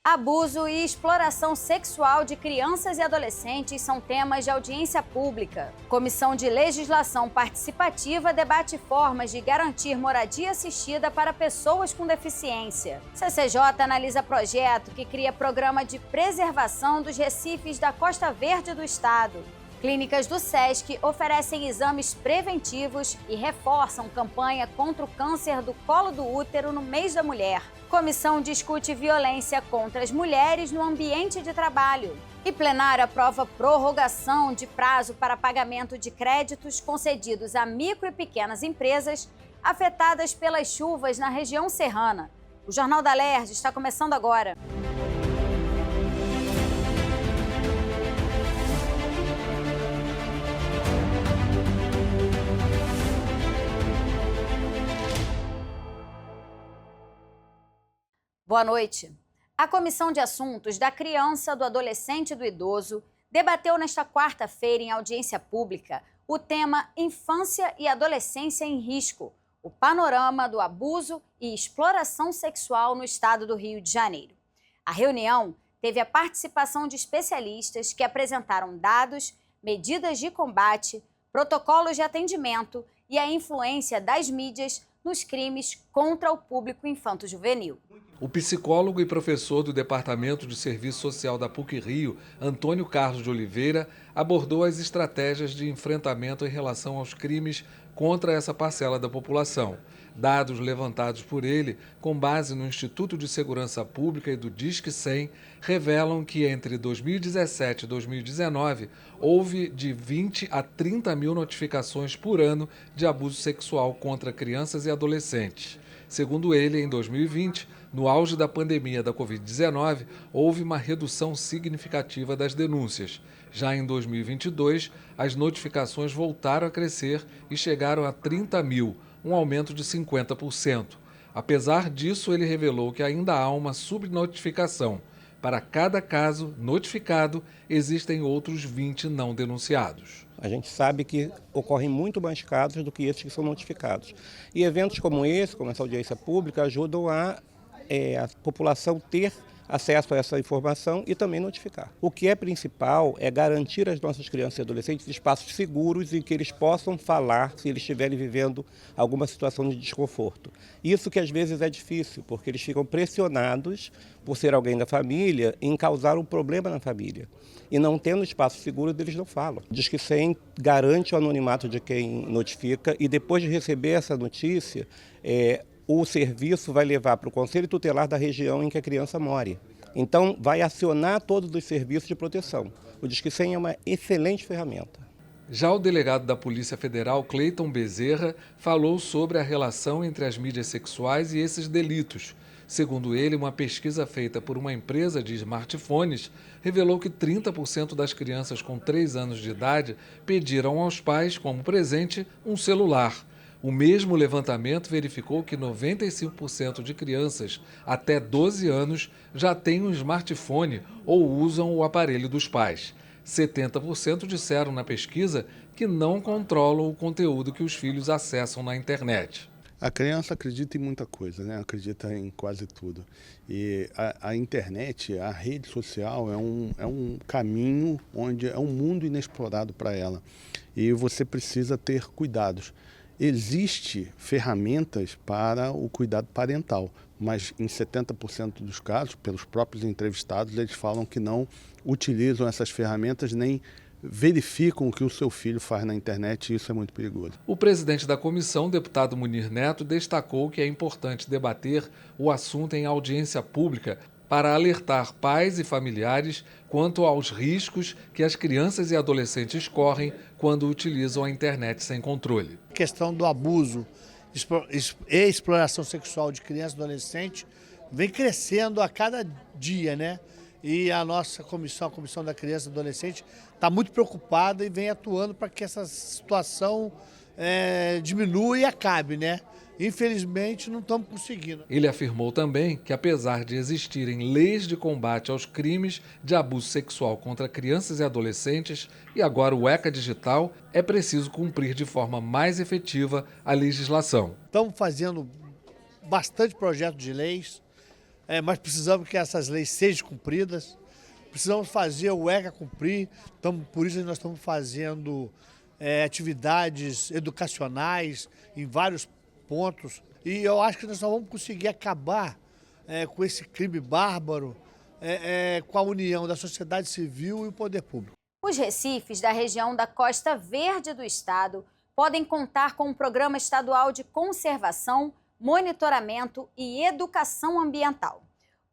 Abuso e exploração sexual de crianças e adolescentes são temas de audiência pública. Comissão de Legislação Participativa debate formas de garantir moradia assistida para pessoas com deficiência. CCJ analisa projeto que cria programa de preservação dos recifes da Costa Verde do estado. Clínicas do SESC oferecem exames preventivos e reforçam campanha contra o câncer do colo do útero no mês da mulher. Comissão discute violência contra as mulheres no ambiente de trabalho. E plenário aprova prorrogação de prazo para pagamento de créditos concedidos a micro e pequenas empresas afetadas pelas chuvas na região serrana. O Jornal da Alerj está começando agora. Boa noite. A Comissão de Assuntos da Criança, do Adolescente e do Idoso debateu nesta quarta-feira em audiência pública o tema Infância e Adolescência em Risco, o panorama do abuso e exploração sexual no estado do Rio de Janeiro. A reunião teve a participação de especialistas que apresentaram dados, medidas de combate, protocolos de atendimento e a influência das mídias nos crimes contra o público infanto-juvenil. O psicólogo e professor do Departamento de Serviço Social da PUC-Rio, Antônio Carlos de Oliveira, abordou as estratégias de enfrentamento em relação aos crimes contra essa parcela da população. Dados levantados por ele, com base no Instituto de Segurança Pública e do Disque 100, revelam que entre 2017 e 2019 houve de 20 a 30 mil notificações por ano de abuso sexual contra crianças e adolescentes. Segundo ele, em 2020, no auge da pandemia da Covid-19, houve uma redução significativa das denúncias. Já em 2022, as notificações voltaram a crescer e chegaram a 30 mil, um aumento de 50%. Apesar disso, ele revelou que ainda há uma subnotificação. Para cada caso notificado, existem outros 20 não denunciados. A gente sabe que ocorrem muito mais casos do que esses que são notificados. E eventos como esse, como essa audiência pública, ajudam a população ter acesso a essa informação e também notificar. O que é principal é garantir às nossas crianças e adolescentes espaços seguros em que eles possam falar se eles estiverem vivendo alguma situação de desconforto. Isso que às vezes é difícil, porque eles ficam pressionados por ser alguém da família em causar um problema na família. E não tendo espaço seguro, eles não falam. Diz que 100 garante o anonimato de quem notifica e depois de receber essa notícia, o serviço vai levar para o Conselho Tutelar da região em que a criança mora. Então, vai acionar todos os serviços de proteção. O Disque 100 é uma excelente ferramenta. Já o delegado da Polícia Federal, Cleiton Bezerra, falou sobre a relação entre as mídias sexuais e esses delitos. Segundo ele, uma pesquisa feita por uma empresa de smartphones revelou que 30% das crianças com 3 anos de idade pediram aos pais, como presente, um celular. O mesmo levantamento verificou que 95% de crianças até 12 anos já têm um smartphone ou usam o aparelho dos pais. 70% disseram na pesquisa que não controlam o conteúdo que os filhos acessam na internet. A criança acredita em muita coisa, né? Acredita em quase tudo. E a internet, a rede social é um caminho onde é um mundo inexplorado para ela. E você precisa ter cuidados. Existem ferramentas para o cuidado parental, mas em 70% dos casos, pelos próprios entrevistados, eles falam que não utilizam essas ferramentas nem verificam o que o seu filho faz na internet e isso é muito perigoso. O presidente da comissão, deputado Munir Neto, destacou que é importante debater o assunto em audiência pública para alertar pais e familiares quanto aos riscos que as crianças e adolescentes correm quando utilizam a internet sem controle. A questão do abuso e exploração sexual de criança e adolescente vem crescendo a cada dia, né? E a nossa comissão, a Comissão da Criança e Adolescente, está muito preocupada e vem atuando para que essa situação diminua e acabe, né? Infelizmente, não estamos conseguindo. Ele afirmou também que, apesar de existirem leis de combate aos crimes de abuso sexual contra crianças e adolescentes, e agora o ECA Digital, é preciso cumprir de forma mais efetiva a legislação. Estamos fazendo bastante projetos de leis, mas precisamos que essas leis sejam cumpridas. Precisamos fazer o ECA cumprir, por isso nós estamos fazendo atividades educacionais em vários pontos. E eu acho que nós só vamos conseguir acabar com esse crime bárbaro com a união da sociedade civil e o poder público. Os recifes da região da Costa Verde do estado podem contar com um programa estadual de conservação, monitoramento e educação ambiental.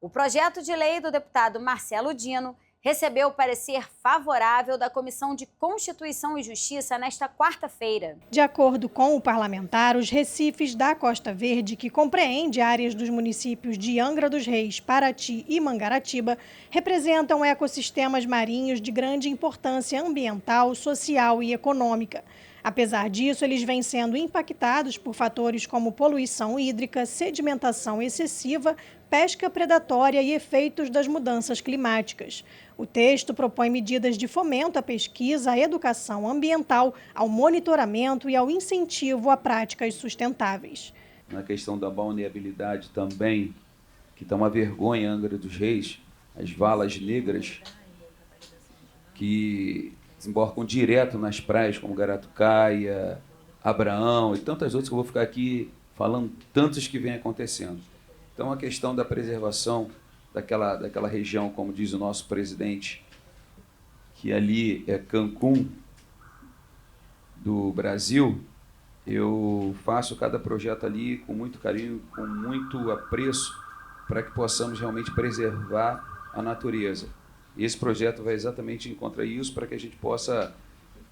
O projeto de lei do deputado Marcelo Dino recebeu o parecer favorável da Comissão de Constituição e Justiça nesta quarta-feira. De acordo com o parlamentar, os recifes da Costa Verde, que compreende áreas dos municípios de Angra dos Reis, Paraty e Mangaratiba, representam ecossistemas marinhos de grande importância ambiental, social e econômica. Apesar disso, eles vêm sendo impactados por fatores como poluição hídrica, sedimentação excessiva, pesca predatória e efeitos das mudanças climáticas. O texto propõe medidas de fomento à pesquisa, à educação ambiental, ao monitoramento e ao incentivo a práticas sustentáveis. Na questão da balneabilidade também, que está uma vergonha em Angra dos Reis, as valas negras que desembarcam direto nas praias como Garatucaia, Abraão e tantas outras que eu vou ficar aqui falando, tantos que vem acontecendo. Então a questão da preservação daquela região, como diz o nosso presidente, que ali é Cancún do Brasil, eu faço cada projeto ali com muito carinho, com muito apreço, para que possamos realmente preservar a natureza. E esse projeto vai exatamente em contra isso, para que a gente possa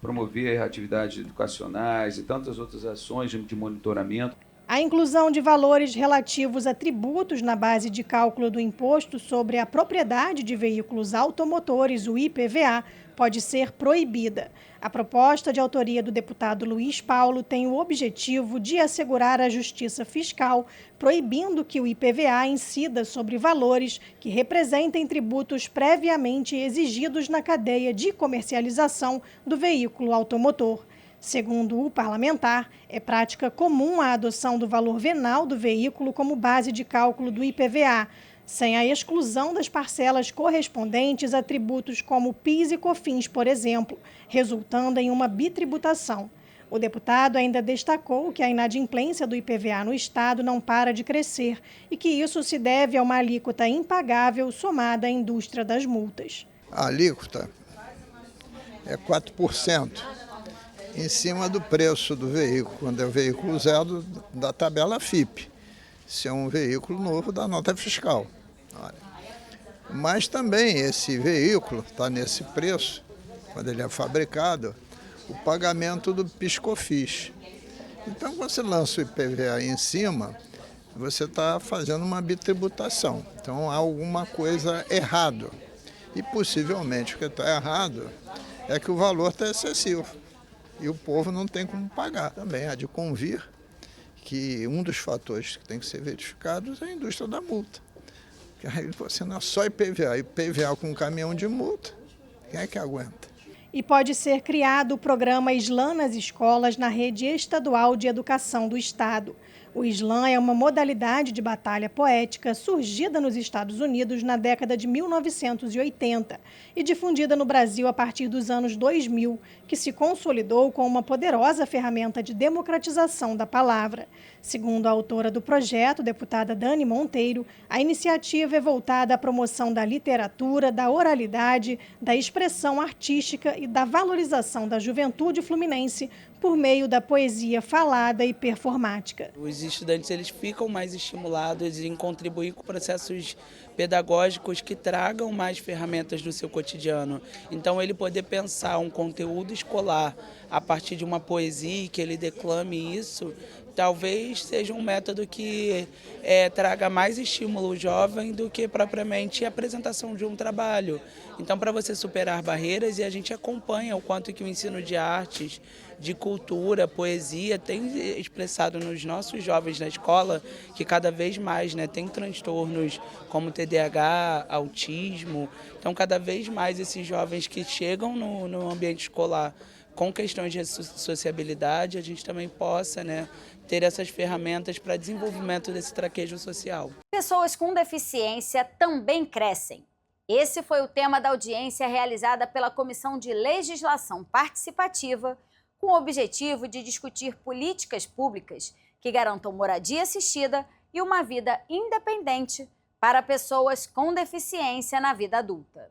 promover atividades educacionais e tantas outras ações de monitoramento. A inclusão de valores relativos a tributos na base de cálculo do Imposto sobre a Propriedade de Veículos Automotores, o IPVA, pode ser proibida. A proposta de autoria do deputado Luiz Paulo tem o objetivo de assegurar a justiça fiscal, proibindo que o IPVA incida sobre valores que representem tributos previamente exigidos na cadeia de comercialização do veículo automotor. Segundo o parlamentar, é prática comum a adoção do valor venal do veículo como base de cálculo do IPVA, sem a exclusão das parcelas correspondentes a tributos como PIS e COFINS, por exemplo, resultando em uma bitributação. O deputado ainda destacou que a inadimplência do IPVA no estado não para de crescer e que isso se deve a uma alíquota impagável somada à indústria das multas. A alíquota é 4%. Em cima do preço do veículo, quando é um veículo usado, da tabela FIP. Se é um veículo novo, da nota fiscal. Olha. Mas também esse veículo está nesse preço, quando ele é fabricado, o pagamento do PIS/COFINS. Então, quando você lança o IPVA em cima, você está fazendo uma bitributação. Então, há alguma coisa errado. E possivelmente o que está errado é que o valor está excessivo. E o povo não tem como pagar. Também há de convir que um dos fatores que tem que ser verificados é a indústria da multa. Porque aí você não é só IPVA, IPVA com um caminhão de multa, quem é que aguenta? E pode ser criado o programa Islã nas escolas na rede estadual de educação do estado. O Islã é uma modalidade de batalha poética surgida nos Estados Unidos na década de 1980 e difundida no Brasil a partir dos anos 2000, que se consolidou como uma poderosa ferramenta de democratização da palavra. Segundo a autora do projeto, deputada Dani Monteiro, a iniciativa é voltada à promoção da literatura, da oralidade, da expressão artística e da valorização da juventude fluminense por meio da poesia falada e performática. Os estudantes eles ficam mais estimulados em contribuir com processos pedagógicos que tragam mais ferramentas do seu cotidiano. Então, ele poder pensar um conteúdo escolar a partir de uma poesia e que ele declame isso, talvez seja um método que traga mais estímulo ao jovem do que propriamente a apresentação de um trabalho. Então, para você superar barreiras, e a gente acompanha o quanto que o ensino de artes, de cultura, poesia, tem expressado nos nossos jovens na escola, que cada vez mais tem transtornos como TDAH, autismo. Então, cada vez mais esses jovens que chegam no ambiente escolar com questões de sociabilidade, a gente também possa, né, ter essas ferramentas para desenvolvimento desse traquejo social. Pessoas com deficiência também crescem. Esse foi o tema da audiência realizada pela Comissão de Legislação Participativa, com o objetivo de discutir políticas públicas que garantam moradia assistida e uma vida independente para pessoas com deficiência na vida adulta.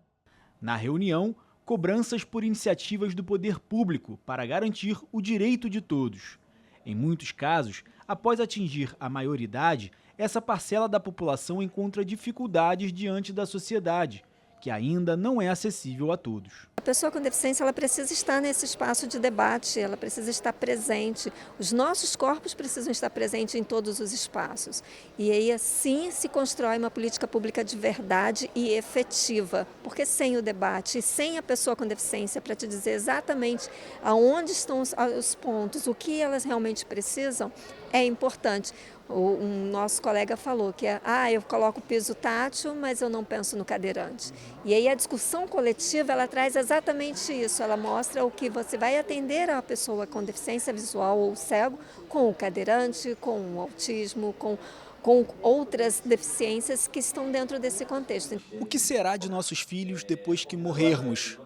Na reunião, cobranças por iniciativas do poder público para garantir o direito de todos. Em muitos casos, após atingir a maioridade, essa parcela da população encontra dificuldades diante da sociedade, que ainda não é acessível a todos. A pessoa com deficiência ela precisa estar nesse espaço de debate, ela precisa estar presente. Os nossos corpos precisam estar presentes em todos os espaços. E aí assim se constrói uma política pública de verdade e efetiva. Porque sem o debate, sem a pessoa com deficiência para te dizer exatamente aonde estão os pontos, o que elas realmente precisam, é importante. O nosso colega falou que eu coloco o piso tátil, mas eu não penso no cadeirante. E aí a discussão coletiva, ela traz exatamente isso, ela mostra o que você vai atender a pessoa com deficiência visual ou cego, com o cadeirante, com o autismo, com outras deficiências que estão dentro desse contexto. O que será de nossos filhos depois que morrermos?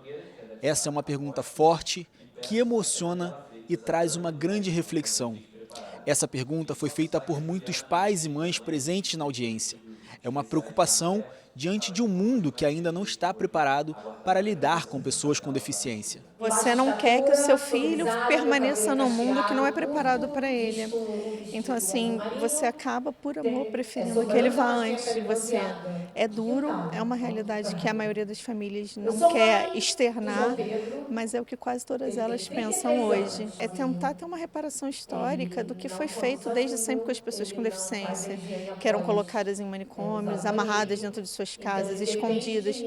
Essa é uma pergunta forte, que emociona e traz uma grande reflexão. Essa pergunta foi feita por muitos pais e mães presentes na audiência. É uma preocupação diante de um mundo que ainda não está preparado para lidar com pessoas com deficiência. Você não quer que o seu filho permaneça num mundo que não é preparado para ele. Então, assim, você acaba, por amor, preferindo que ele vá antes de você. É duro, é uma realidade que a maioria das famílias não quer externar, mas é o que quase todas elas pensam hoje. É tentar ter uma reparação histórica do que foi feito desde sempre com as pessoas com deficiência, que eram colocadas em manicômios, amarradas dentro de suas casas, escondidas.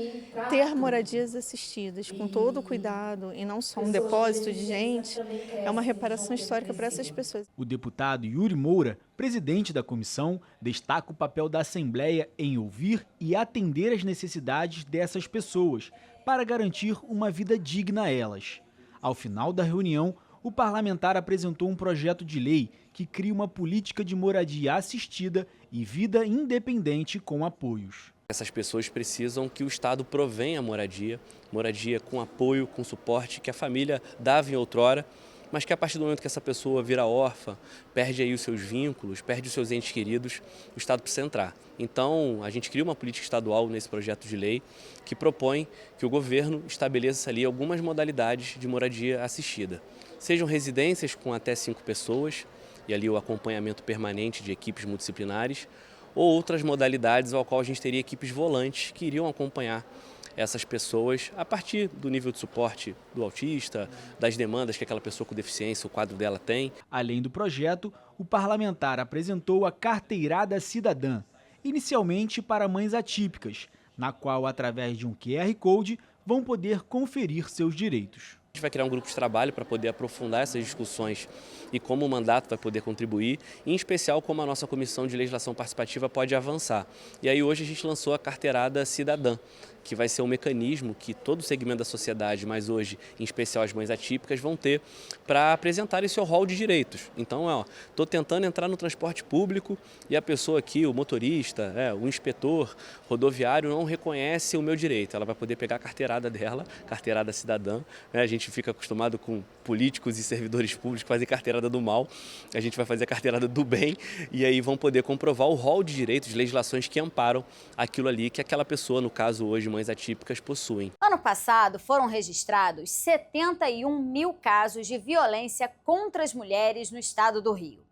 Ter moradias assistidas com todo o cuidado e não só um depósito de gente, é uma reparação histórica para essas pessoas. O deputado Yuri Moura, presidente da comissão, destaca o papel da Assembleia em ouvir e atender às necessidades dessas pessoas para garantir uma vida digna a elas. Ao final da reunião, o parlamentar apresentou um projeto de lei que cria uma política de moradia assistida e vida independente com apoios. Essas pessoas precisam que o Estado provenha moradia com apoio, com suporte que a família dava em outrora, mas que a partir do momento que essa pessoa vira órfã, perde aí os seus vínculos, perde os seus entes queridos, o Estado precisa entrar. Então, a gente cria uma política estadual nesse projeto de lei que propõe que o governo estabeleça ali algumas modalidades de moradia assistida. Sejam residências com até 5 pessoas e ali o acompanhamento permanente de equipes multidisciplinares, ou outras modalidades ao qual a gente teria equipes volantes que iriam acompanhar essas pessoas a partir do nível de suporte do autista, das demandas que aquela pessoa com deficiência, o quadro dela tem. Além do projeto, o parlamentar apresentou a Carteirada Cidadã, inicialmente para mães atípicas, na qual, através de um QR Code, vão poder conferir seus direitos. A gente vai criar um grupo de trabalho para poder aprofundar essas discussões e como o mandato vai poder contribuir, em especial como a nossa Comissão de Legislação Participativa pode avançar. E aí hoje a gente lançou a Carteirada Cidadã, que vai ser um mecanismo que todo o segmento da sociedade, mas hoje, em especial as mães atípicas, vão ter para apresentar esse seu rol de direitos. Então, estou tentando entrar no transporte público e a pessoa aqui, o motorista, o inspetor rodoviário não reconhece o meu direito. Ela vai poder pegar a carteirada dela, carteirada cidadã. A gente fica acostumado com políticos e servidores públicos que fazem carteirada do mal. A gente vai fazer a carteirada do bem e aí vão poder comprovar o rol de direitos, de legislações que amparam aquilo ali que aquela pessoa, no caso hoje, mães atípicas, possuem. Ano passado, foram registrados 71 mil casos de violência contra as mulheres no estado do Rio.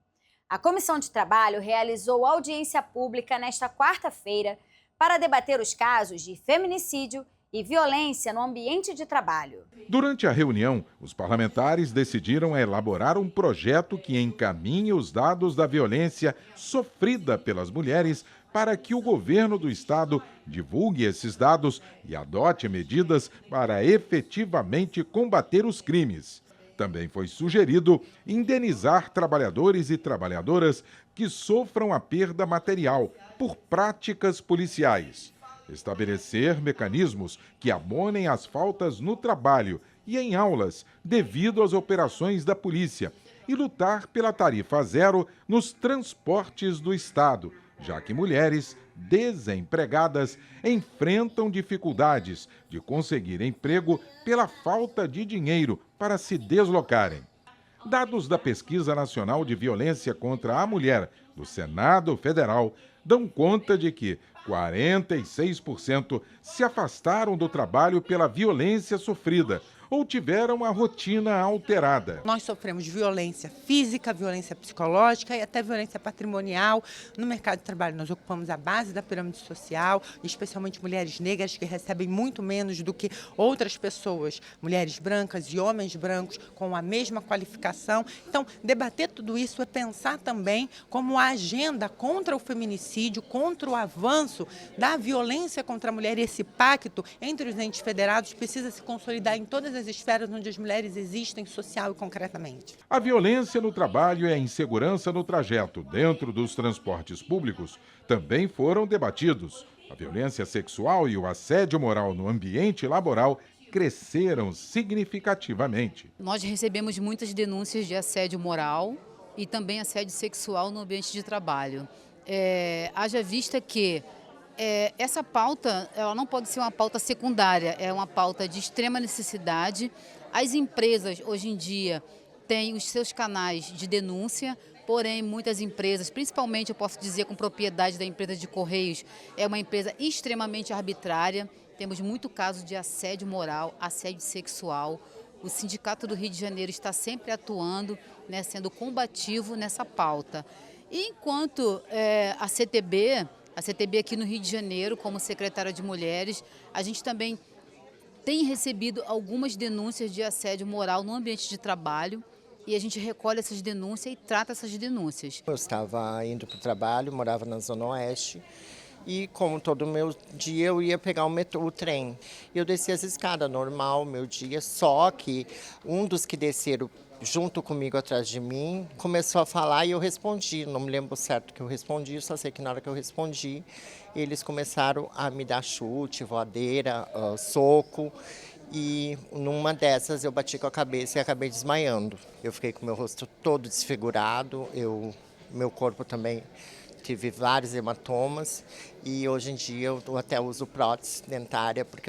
A Comissão de Trabalho realizou audiência pública nesta quarta-feira para debater os casos de feminicídio e violência no ambiente de trabalho. Durante a reunião, os parlamentares decidiram elaborar um projeto que encaminhe os dados da violência sofrida pelas mulheres para que o governo do estado divulgue esses dados e adote medidas para efetivamente combater os crimes. Também foi sugerido indenizar trabalhadores e trabalhadoras que sofram a perda material por práticas policiais. Estabelecer mecanismos que abonem as faltas no trabalho e em aulas, devido às operações da polícia, e lutar pela tarifa zero nos transportes do Estado, já que mulheres desempregadas enfrentam dificuldades de conseguir emprego pela falta de dinheiro para se deslocarem. Dados da Pesquisa Nacional de Violência contra a Mulher do Senado Federal dão conta de que 46% se afastaram do trabalho pela violência sofrida ou tiveram a rotina alterada. Nós sofremos violência física, violência psicológica e até violência patrimonial. No mercado de trabalho nós ocupamos a base da pirâmide social, especialmente mulheres negras que recebem muito menos do que outras pessoas, mulheres brancas e homens brancos com a mesma qualificação. Então, debater tudo isso é pensar também como a agenda contra o feminicídio, contra o avanço da violência contra a mulher, e esse pacto entre os entes federados precisa se consolidar em todas as esferas onde as mulheres existem, social e concretamente. A violência no trabalho e a insegurança no trajeto dentro dos transportes públicos também foram debatidos. A violência sexual e o assédio moral no ambiente laboral cresceram significativamente. Nós recebemos muitas denúncias de assédio moral e também assédio sexual no ambiente de trabalho. Haja vista que essa pauta ela não pode ser uma pauta secundária, é uma pauta de extrema necessidade. As empresas, hoje em dia, têm os seus canais de denúncia, porém, muitas empresas, principalmente, eu posso dizer com propriedade da empresa de Correios, é uma empresa extremamente arbitrária. Temos muito caso de assédio moral, assédio sexual. O Sindicato do Rio de Janeiro está sempre atuando, sendo combativo nessa pauta. E enquanto a CTB aqui no Rio de Janeiro, como secretária de Mulheres, a gente também tem recebido algumas denúncias de assédio moral no ambiente de trabalho e a gente recolhe essas denúncias e trata essas denúncias. Eu estava indo para o trabalho, morava na Zona Oeste e, como todo meu dia, eu ia pegar o trem. Eu descia as escadas, normal, meu dia, só que um dos que desceram junto comigo atrás de mim, começou a falar e eu respondi. Não me lembro certo que eu respondi, só sei que na hora que eu respondi, eles começaram a me dar chute, voadeira, soco. E numa dessas eu bati com a cabeça e acabei desmaiando. Eu fiquei com meu rosto todo desfigurado, meu corpo também tive vários hematomas e hoje em dia eu até uso prótese dentária porque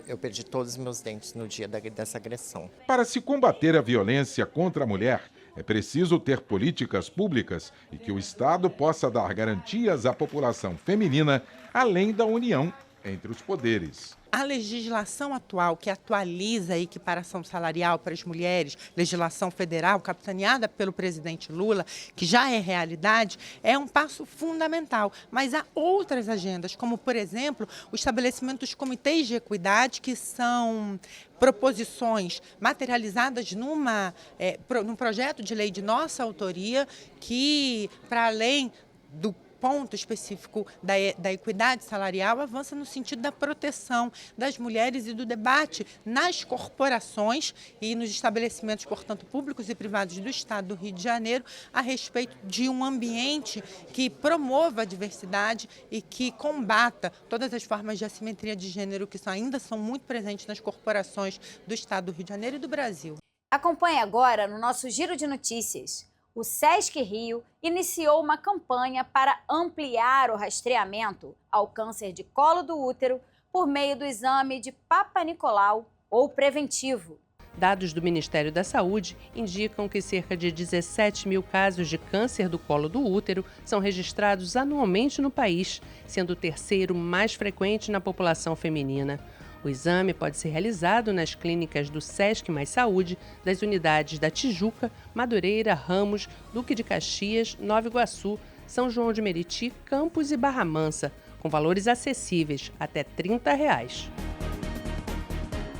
eu perdi todos os meus dentes no dia dessa agressão. Para se combater a violência contra a mulher, é preciso ter políticas públicas e que o Estado possa dar garantias à população feminina, além da união entre os poderes. A legislação atual, que atualiza a equiparação salarial para as mulheres, legislação federal, capitaneada pelo presidente Lula, que já é realidade, é um passo fundamental. Mas há outras agendas, como, por exemplo, o estabelecimento dos comitês de equidade, que são proposições materializadas num projeto de lei de nossa autoria, que, para além do ponto específico da equidade salarial, avança no sentido da proteção das mulheres e do debate nas corporações e nos estabelecimentos, portanto, públicos e privados do Estado do Rio de Janeiro, a respeito de um ambiente que promova a diversidade e que combata todas as formas de assimetria de gênero que ainda são muito presentes nas corporações do Estado do Rio de Janeiro e do Brasil. Acompanhe agora no nosso Giro de Notícias. O Sesc Rio iniciou uma campanha para ampliar o rastreamento ao câncer de colo do útero por meio do exame de Papa Nicolau ou preventivo. Dados do Ministério da Saúde indicam que cerca de 17 mil casos de câncer do colo do útero são registrados anualmente no país, sendo o terceiro mais frequente na população feminina. O exame pode ser realizado nas clínicas do Sesc Mais Saúde, das unidades da Tijuca, Madureira, Ramos, Duque de Caxias, Nova Iguaçu, São João de Meriti, Campos e Barra Mansa, com valores acessíveis, até R$ 30.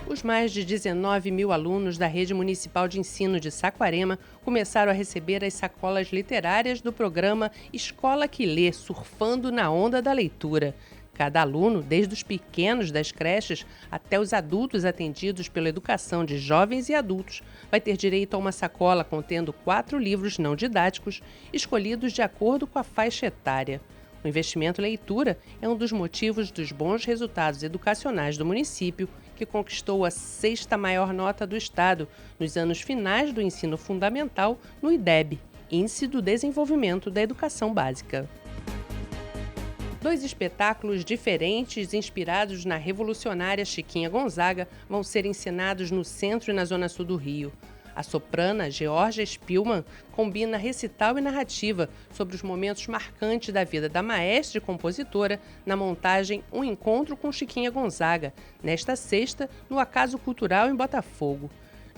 Os mais de 19 mil alunos da Rede Municipal de Ensino de Saquarema começaram a receber as sacolas literárias do programa Escola que Lê, Surfando na Onda da Leitura. Cada aluno, desde os pequenos das creches até os adultos atendidos pela educação de jovens e adultos, vai ter direito a uma sacola contendo 4 livros não didáticos, escolhidos de acordo com a faixa etária. O investimento leitura é um dos motivos dos bons resultados educacionais do município, que conquistou a 6ª maior nota do estado nos anos finais do ensino fundamental no IDEB, Índice do Desenvolvimento da Educação Básica. 2 espetáculos diferentes inspirados na revolucionária Chiquinha Gonzaga vão ser encenados no centro e na zona sul do Rio. A soprana Georgia Spielmann combina recital e narrativa sobre os momentos marcantes da vida da maestra e compositora na montagem Um Encontro com Chiquinha Gonzaga, nesta sexta, no Acaso Cultural em Botafogo.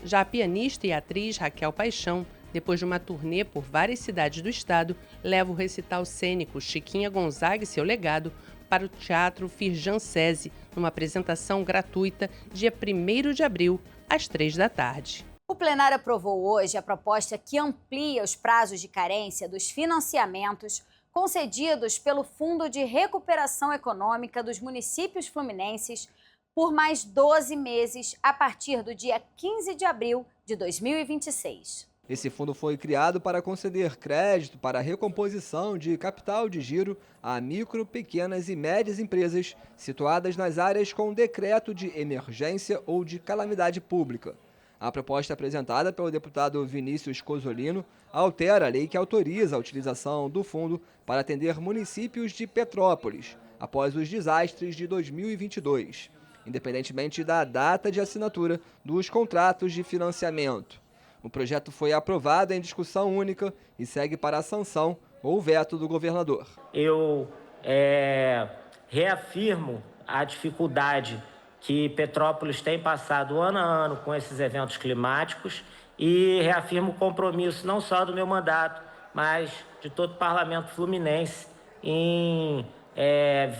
Já a pianista e atriz Raquel Paixão, depois de uma turnê por várias cidades do estado, leva o recital cênico Chiquinha Gonzaga e seu legado para o Teatro Firjan Sesi, numa apresentação gratuita, dia 1º de abril, às 15h. O plenário aprovou hoje a proposta que amplia os prazos de carência dos financiamentos concedidos pelo Fundo de Recuperação Econômica dos Municípios Fluminenses por mais 12 meses a partir do dia 15 de abril de 2026. Esse fundo foi criado para conceder crédito para a recomposição de capital de giro a micro, pequenas e médias empresas situadas nas áreas com decreto de emergência ou de calamidade pública. A proposta apresentada pelo deputado Vinícius Cozzolino altera a lei que autoriza a utilização do fundo para atender municípios de Petrópolis, após os desastres de 2022, independentemente da data de assinatura dos contratos de financiamento. O projeto foi aprovado em discussão única e segue para a sanção ou veto do governador. Eu reafirmo a dificuldade que Petrópolis tem passado ano a ano com esses eventos climáticos e reafirmo o compromisso não só do meu mandato, mas de todo o parlamento fluminense em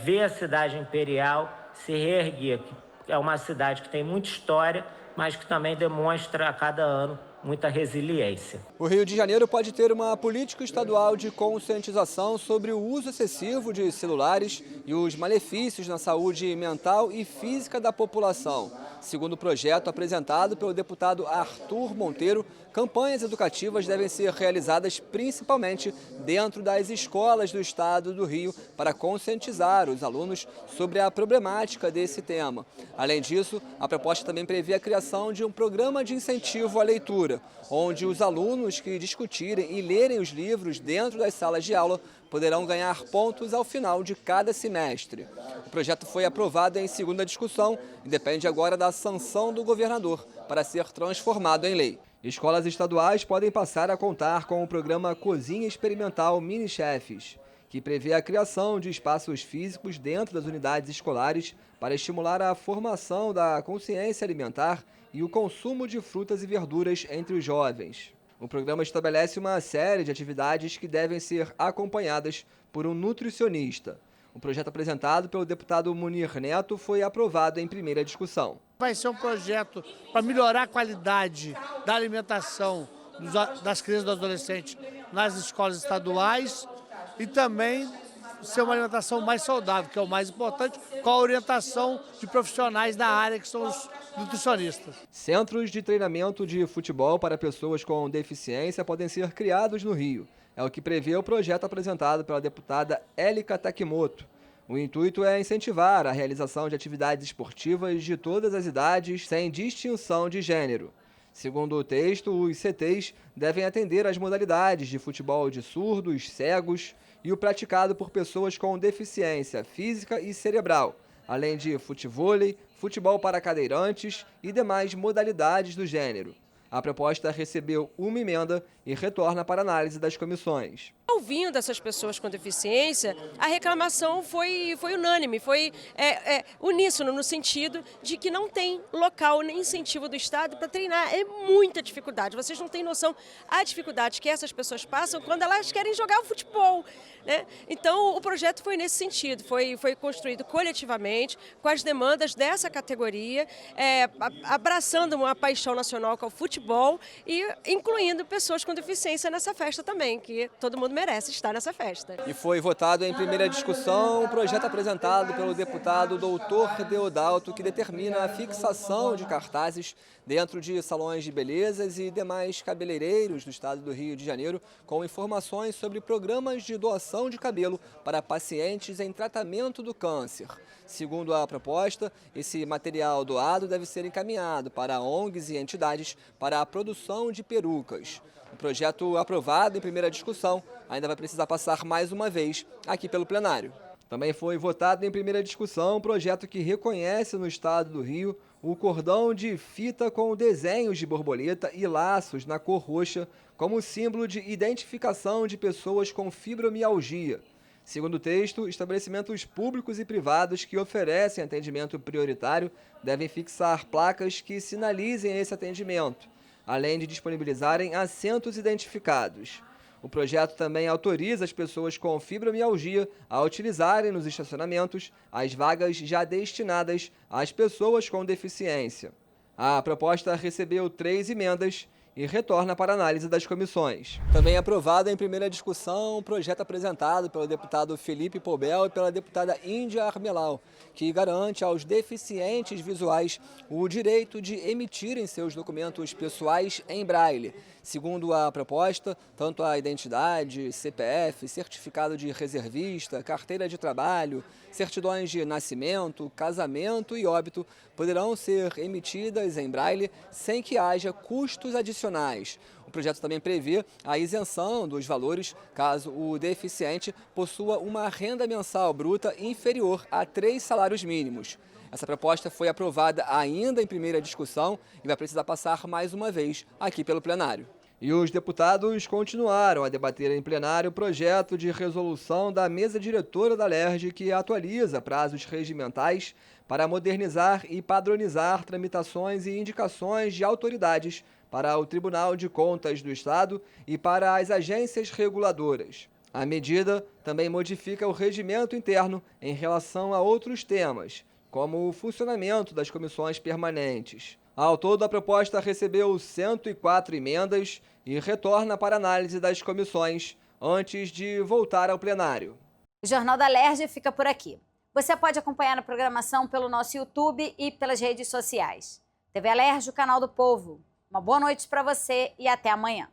ver a cidade imperial se reerguer, que é uma cidade que tem muita história, mas que também demonstra a cada ano muita resiliência. O Rio de Janeiro pode ter uma política estadual de conscientização sobre o uso excessivo de celulares e os malefícios na saúde mental e física da população. Segundo o projeto apresentado pelo deputado Arthur Monteiro, campanhas educativas devem ser realizadas principalmente dentro das escolas do estado do Rio para conscientizar os alunos sobre a problemática desse tema. Além disso, a proposta também prevê a criação de um programa de incentivo à leitura, onde os alunos que discutirem e lerem os livros dentro das salas de aula poderão ganhar pontos ao final de cada semestre. O projeto foi aprovado em segunda discussão e depende agora da sanção do governador para ser transformado em lei. Escolas estaduais podem passar a contar com o programa Cozinha Experimental Mini Chefs, que prevê a criação de espaços físicos dentro das unidades escolares para estimular a formação da consciência alimentar e o consumo de frutas e verduras entre os jovens. O programa estabelece uma série de atividades que devem ser acompanhadas por um nutricionista. O projeto apresentado pelo deputado Munir Neto foi aprovado em primeira discussão. Vai ser um projeto para melhorar a qualidade da alimentação das crianças e dos adolescentes nas escolas estaduais e também ser uma alimentação mais saudável, que é o mais importante, com a orientação de profissionais da área, que são os nutricionistas. Centros de treinamento de futebol para pessoas com deficiência podem ser criados no Rio. É o que prevê o projeto apresentado pela deputada Élica Takimoto. O intuito é incentivar a realização de atividades esportivas de todas as idades, sem distinção de gênero. Segundo o texto, os CTs devem atender às modalidades de futebol de surdos, cegos e o praticado por pessoas com deficiência física e cerebral, além de futevôlei, futebol para cadeirantes e demais modalidades do gênero. A proposta recebeu uma emenda e retorna para análise das comissões. Ouvindo essas pessoas com deficiência, a reclamação foi unânime, foi uníssono no sentido de que não tem local nem incentivo do Estado para treinar. É muita dificuldade, vocês não têm noção a dificuldade que essas pessoas passam quando elas querem jogar o futebol, né? Então o projeto foi nesse sentido, foi construído coletivamente, com as demandas dessa categoria, abraçando uma paixão nacional que é o futebol e incluindo pessoas com deficiência nessa festa também, que todo mundo merece. merece estar nessa festa. E foi votado em primeira discussão o projeto apresentado pelo deputado Dr. Deodalto, que determina a fixação de cartazes dentro de salões de belezas e demais cabeleireiros do estado do Rio de Janeiro, com informações sobre programas de doação de cabelo para pacientes em tratamento do câncer. Segundo a proposta, esse material doado deve ser encaminhado para ONGs e entidades para a produção de perucas. O projeto aprovado em primeira discussão ainda vai precisar passar mais uma vez aqui pelo plenário. Também foi votado em primeira discussão um projeto que reconhece no estado do Rio o cordão de fita com desenhos de borboleta e laços na cor roxa como símbolo de identificação de pessoas com fibromialgia. Segundo o texto, estabelecimentos públicos e privados que oferecem atendimento prioritário devem fixar placas que sinalizem esse atendimento, além de disponibilizarem assentos identificados. O projeto também autoriza as pessoas com fibromialgia a utilizarem nos estacionamentos as vagas já destinadas às pessoas com deficiência. A proposta recebeu 3 emendas e retorna para análise das comissões. Também aprovado em primeira discussão um projeto apresentado pelo deputado Felipe Pobel e pela deputada Índia Armelau, que garante aos deficientes visuais o direito de emitirem seus documentos pessoais em braille. Segundo a proposta, tanto a identidade, CPF, certificado de reservista, carteira de trabalho, certidões de nascimento, casamento e óbito poderão ser emitidas em braille sem que haja custos adicionais. O projeto também prevê a isenção dos valores caso o deficiente possua uma renda mensal bruta inferior a 3 salários mínimos. Essa proposta foi aprovada ainda em primeira discussão e vai precisar passar mais uma vez aqui pelo plenário. E os deputados continuaram a debater em plenário o projeto de resolução da mesa diretora da LERJ que atualiza prazos regimentais para modernizar e padronizar tramitações e indicações de autoridades para o Tribunal de Contas do Estado e para as agências reguladoras. A medida também modifica o regimento interno em relação a outros temas, como o funcionamento das comissões permanentes. Ao todo, a proposta recebeu 104 emendas e retorna para análise das comissões antes de voltar ao plenário. O Jornal da LERJ fica por aqui. Você pode acompanhar a programação pelo nosso YouTube e pelas redes sociais. TV LERJ, o canal do povo. Uma boa noite para você e até amanhã.